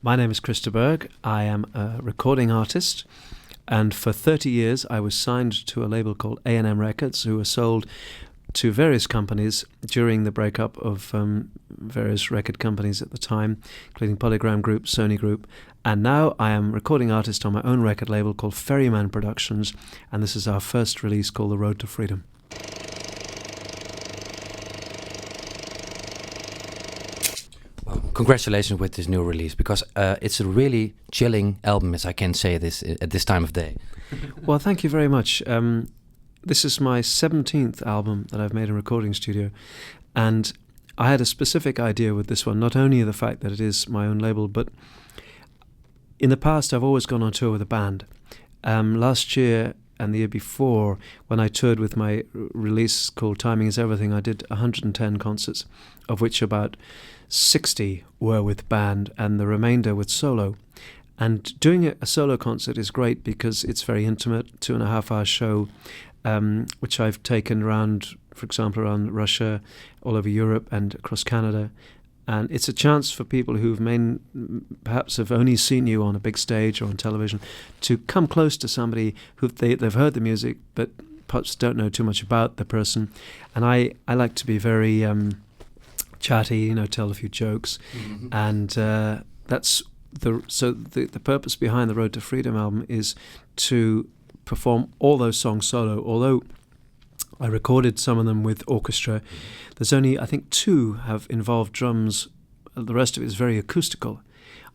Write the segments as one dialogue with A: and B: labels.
A: My name is Burgh. I am a recording artist, and for 30 years I was signed to a label called A&M Records, who were sold to various companies during the breakup of various record companies at the time, including Polygram Group, Sony Group. And now I am recording artist on my own record label called Ferryman Productions, and this is our first release called The Road to Freedom.
B: Congratulations with this new release, because it's a really chilling album, as I can say this at this time of day.
A: Well, thank you very much. This is my 17th album that I've made in a recording studio, and I had a specific idea with this one, not only the fact that it is my own label, but in the past I've always gone on tour with a band. Last year and the year before, when I toured with my release called Timing Is Everything, I did 110 concerts, of which about 60 were with band and the remainder with solo. And doing a solo concert is great because it's very intimate, 2.5-hour show, which I've taken around, for example, around Russia, all over Europe and across Canada. And it's a chance for people who've perhaps have only seen you on a big stage or on television to come close to somebody who they've heard the music but perhaps don't know too much about the person. And I like to be very chatty, tell a few jokes. Mm-hmm. And that's the purpose behind the Road to Freedom album is to perform all those songs solo, although I recorded some of them with orchestra. There's only, I think, 2 have involved drums. The rest of it is very acoustical.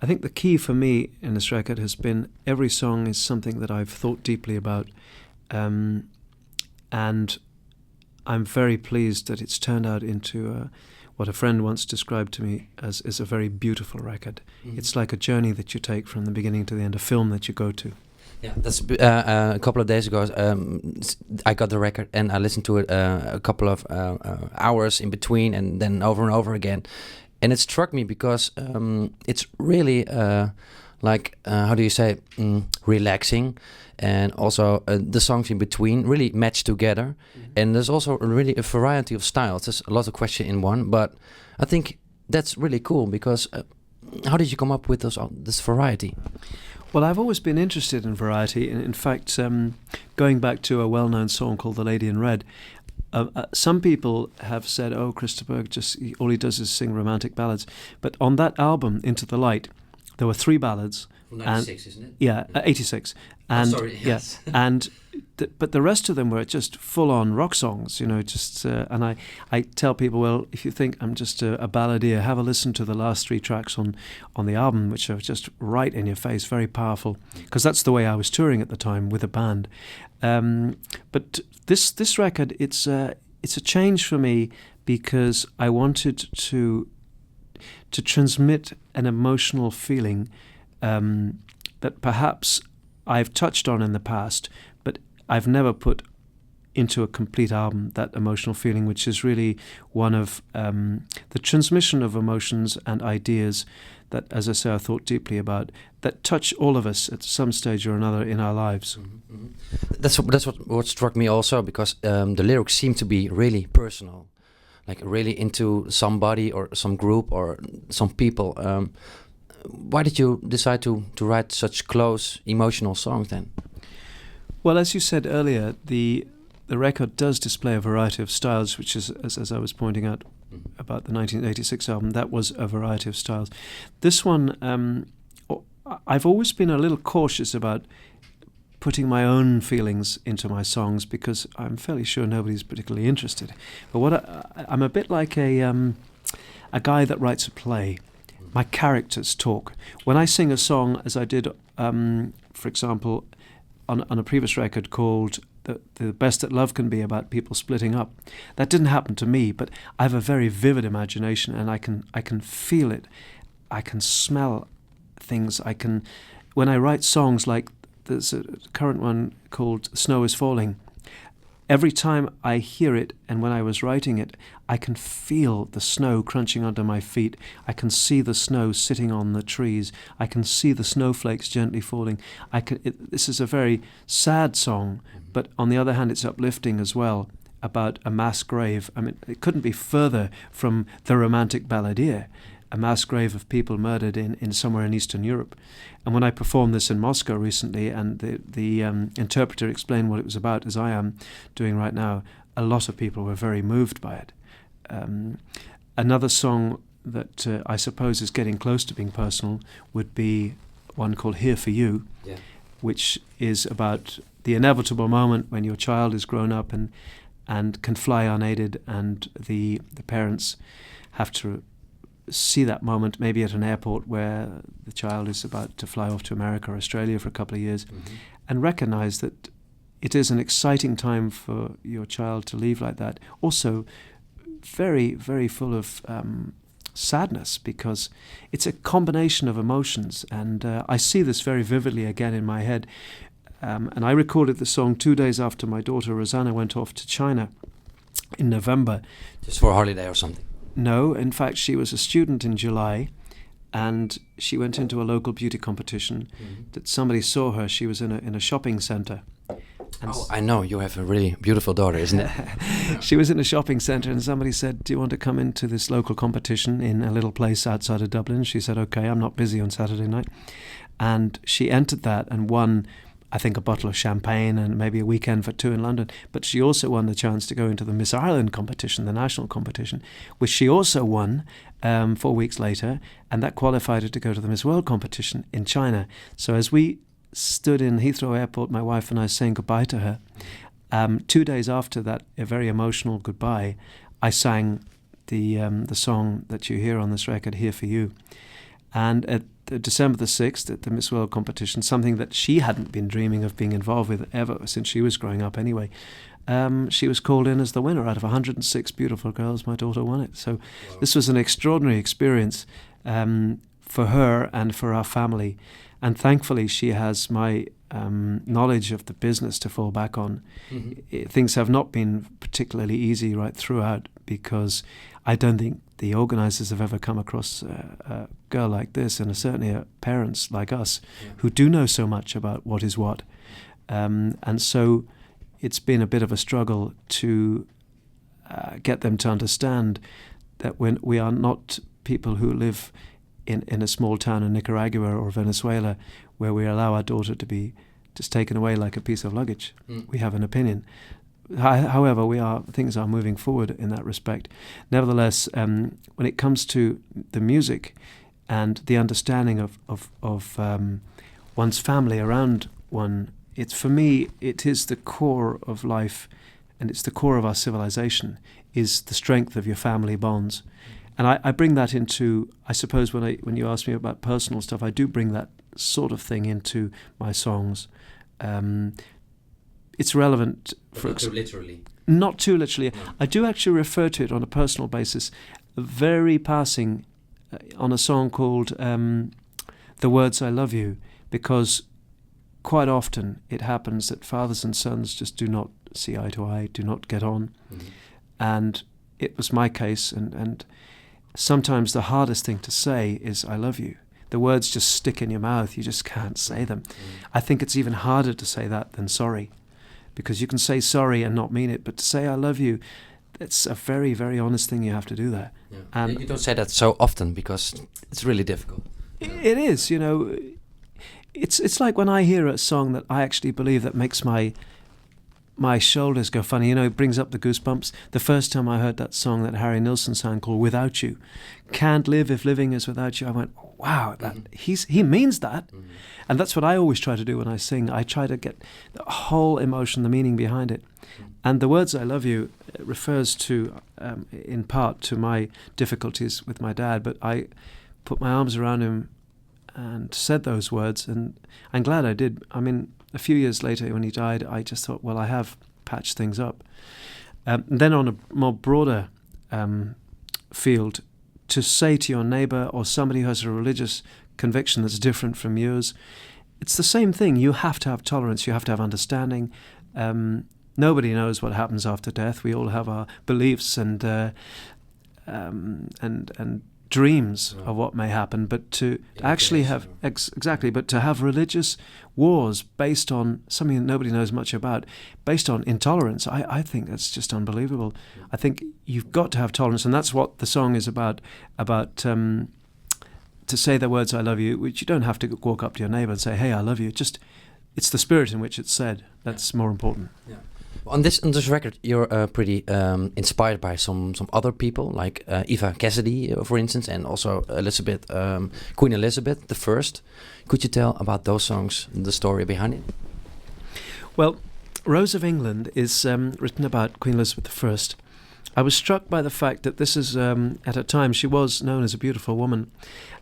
A: I think the key for me in this record has been every song is something that I've thought deeply about. And I'm very pleased that it's turned out into what a friend once described to me as a very beautiful record. Mm-hmm. It's like a journey that you take from the beginning to the end, a film that you go to.
B: Yeah, that's a couple of days ago. I got the record and I listened to it a couple of hours in between, and then over and over again. And it struck me because it's really how do you say, relaxing, and also the songs in between really match together. Mm-hmm. And there's also really a variety of styles. There's a lot of question in one, but I think that's really cool because how did you come up with this variety?
A: Well, I've always been interested in variety. In fact, going back to a well-known song called The Lady in Red, some people have said, oh, Burgh, all he does is sing romantic ballads. But on that album, Into the Light, there were 3 ballads.
B: From 96, isn't it?
A: Yeah, 86. And,
B: sorry, yes.
A: Yeah, but the rest of them were just full-on rock songs, and I tell people, well, if you think I'm just a balladeer, have a listen to the last 3 tracks on the album, which are just right in your face, very powerful, because that's the way I was touring at the time with a band. But this record, it's a change for me because I wanted to transmit an emotional feeling that perhaps I've touched on in the past, but I've never put into a complete album that emotional feeling, which is really one of the transmission of emotions and ideas that, as I say, I thought deeply about, that touch all of us at some stage or another in our lives.
B: Mm-hmm. Mm-hmm. That's what struck me also, because the lyrics seem to be really personal, like really into somebody or some group or some people. Why did you decide to write such close, emotional songs then?
A: Well, as you said earlier, the record does display a variety of styles, which is, as I was pointing out about the 1986 album, that was a variety of styles. This one, I've always been a little cautious about putting my own feelings into my songs because I'm fairly sure nobody's particularly interested. But I'm a bit like a guy that writes a play. My characters talk. When I sing a song, as I did, for example, on a previous record called The Best That Love Can Be, about people splitting up, that didn't happen to me, but I have a very vivid imagination and I can feel it. I can smell things. When I write songs, like there's a current one called Snow Is Falling, every time I hear it, and when I was writing it, I can feel the snow crunching under my feet. I can see the snow sitting on the trees. I can see the snowflakes gently falling. This is a very sad song, but on the other hand, it's uplifting as well, about a mass grave. I mean, it couldn't be further from the romantic balladeer. a mass grave of people murdered in somewhere in Eastern Europe. And when I performed this in Moscow recently, and the interpreter explained what it was about, as I am doing right now, a lot of people were very moved by it. Another song that I suppose is getting close to being personal would be one called Here For You, which is about the inevitable moment when your child is grown up and can fly unaided, and the parents have to see that moment maybe at an airport where the child is about to fly off to America or Australia for a couple of years, and recognize that it is an exciting time for your child to leave like that. Also very, very full of sadness, because it's a combination of emotions, and I see this very vividly again in my head. And I recorded the song 2 days after my daughter Rosanna went off to China in November.
B: Just for a holiday or something?
A: No, in fact she was a student in July, and she went into a local beauty competition that somebody saw her. She was in a shopping centre.
B: I know, you have a really beautiful daughter, isn't it?
A: She was in a shopping centre, and somebody said, do you want to come into this local competition in a little place outside of Dublin? She said, okay, I'm not busy on Saturday night. And she entered that and won, I think, a bottle of champagne and maybe a weekend for two in London. But she also won the chance to go into the Miss Ireland competition, the national competition, which she also won 4 weeks later, and that qualified her to go to the Miss World competition in China. So as we stood in Heathrow Airport, my wife and I, saying goodbye to her, 2 days after that, a very emotional goodbye, I sang the song that you hear on this record, Here For You. And at December the 6th, at the Miss World competition, something that she hadn't been dreaming of being involved with ever since she was growing up anyway, she was called in as the winner. Out of 106 beautiful girls, my daughter won it. So this was an extraordinary experience for her and for our family. And thankfully, she has my knowledge of the business to fall back on. Things have not been particularly easy right throughout, because I don't think the organisers have ever come across a girl like this, and certainly parents like us who do know so much about what is what. And so it's been a bit of a struggle to get them to understand that when we are not people who live in a small town in Nicaragua or Venezuela where we allow our daughter to be just taken away like a piece of luggage. We have an opinion. However, things are moving forward in that respect. Nevertheless, when it comes to the music and the understanding of one's family around one, for me, it is the core of life, and it's the core of our civilization, is the strength of your family bonds. And I bring that into, I suppose, when you ask me about personal stuff, I do bring that sort of thing into my songs. It's relevant for
B: not too literally.
A: Not too literally.
B: No.
A: I do actually refer to it on a personal basis, very passing, on a song called "The Words I Love You," because quite often it happens that fathers and sons just do not see eye to eye, do not get on, and it was my case. And sometimes the hardest thing to say is "I love you." The words just stick in your mouth. You just can't say them. I think it's even harder to say that than sorry, because you can say sorry and not mean it, but to say "I love you," it's a very, very honest thing. You have to do that.
B: And you don't say that so often because it's really difficult.
A: It is, It's like when I hear a song that I actually believe that makes my shoulders go funny. It brings up the goosebumps. The first time I heard that song that Harry Nilsson sang called "Without You," can't live if living is without you, I went, wow, he means that. And that's what I always try to do when I sing. I try to get the whole emotion, the meaning behind it. And "The Words I Love You" refers to, in part, to my difficulties with my dad, but I put my arms around him and said those words, and I'm glad I did. I mean, a few years later when he died, I just thought, well, I have patched things up. Then on a more broader field, to say to your neighbour or somebody who has a religious conviction that's different from yours, it's the same thing. You have to have tolerance. You have to have understanding. Nobody knows what happens after death. We all have our beliefs and dreams of what may happen, but to actually have but to have religious wars based on something that nobody knows much about, based on intolerance, I think that's just unbelievable. I think you've got to have tolerance, and that's what the song is about to say the words "I love you," which you don't have to walk up to your neighbour and say, "Hey, I love you." It's the spirit in which it's said that's more important.
B: Yeah. On this record, you're pretty inspired by some other people, like Eva Cassidy, for instance, and also Elizabeth, Queen Elizabeth the First. Could you tell about those songs, the story behind it?
A: Well, Rose of England is written about Queen Elizabeth I. I was struck by the fact that this is, at a time, she was known as a beautiful woman,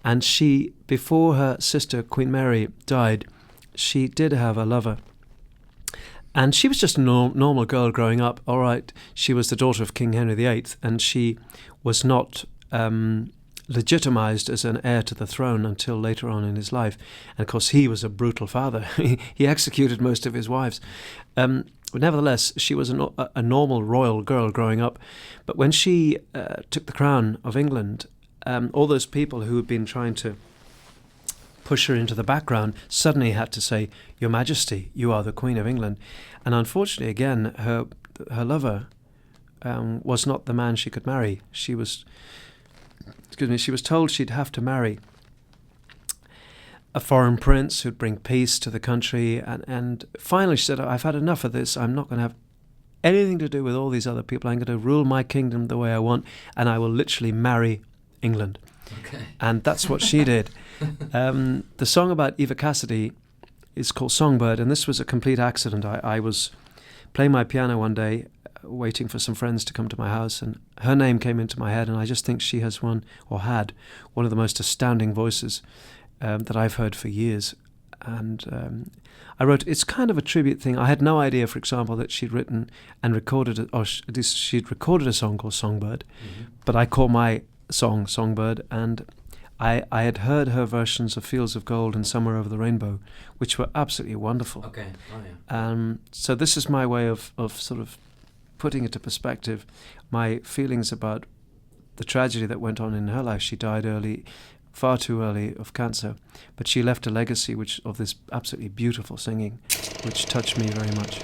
A: and she, before her sister Queen Mary died, she did have a lover. And she was just a normal girl growing up. All right, she was the daughter of King Henry VIII, and she was not legitimized as an heir to the throne until later on in his life. And of course, he was a brutal father. He executed most of his wives. But nevertheless, she was a normal royal girl growing up. But when she took the crown of England, all those people who had been trying to push her into the background suddenly had to say, "Your Majesty, you are the Queen of England." And unfortunately, again, her lover was not the man she could marry. She was told she'd have to marry a foreign prince who'd bring peace to the country. And finally she said, "I've had enough of this. I'm not going to have anything to do with all these other people. I'm going to rule my kingdom the way I want, and I will literally marry England."
B: Okay.
A: And that's what she did. The song about Eva Cassidy is called Songbird, and this was a complete accident. I was playing my piano one day, waiting for some friends to come to my house, and her name came into my head, and I just think she has had one of the most astounding voices that I've heard for years. And I wrote, it's kind of a tribute thing. I had no idea, for example, that she'd written and recorded, she'd recorded a song called Songbird, but I call my song Songbird, and I had heard her versions of Fields of Gold and Somewhere Over the Rainbow, which were absolutely wonderful.
B: Okay. Oh, yeah.
A: So this is my way of sort of putting into perspective my feelings about the tragedy that went on in her life. She died early, far too early, of cancer, but she left a legacy of this absolutely beautiful singing, which touched me very much.